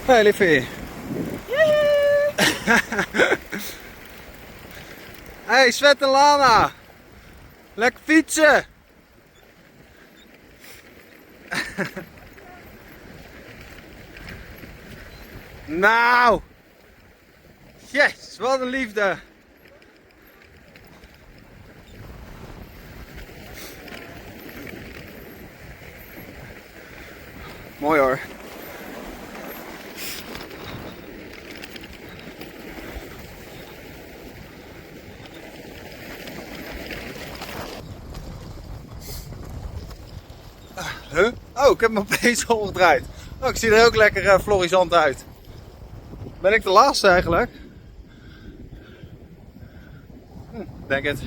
Hey liefie. Hey Svet en Lana. Lekker fietsen. Nou. Yes, wat een liefde. Mooi hoor. Huh? Oh, ik heb mijn opeens omgedraaid. Oh, ik zie er ook lekker florisant uit. Ben ik de laatste eigenlijk? Denk het.